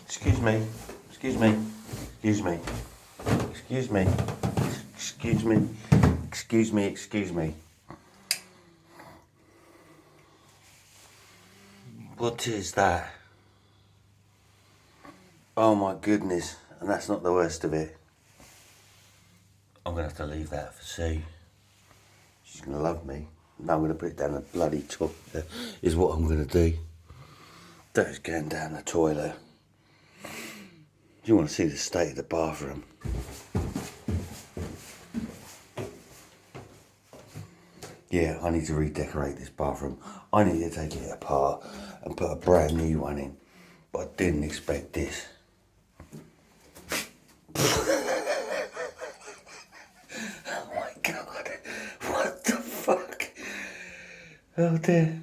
Excuse me. Excuse me. Excuse me. Excuse me. Excuse me. Excuse me. Excuse me. What is that? Oh my goodness. And that's not the worst of it. I'm going to have to leave that for Sue. She's going to love me. No, I'm going to put it down the bloody toilet, is what I'm going to do. That's going down the toilet. You want to see the state of the bathroom? Yeah, I need to redecorate this bathroom. I need to take it apart and put a brand new one in. But I didn't expect this. Oh my God. What the fuck? Oh dear.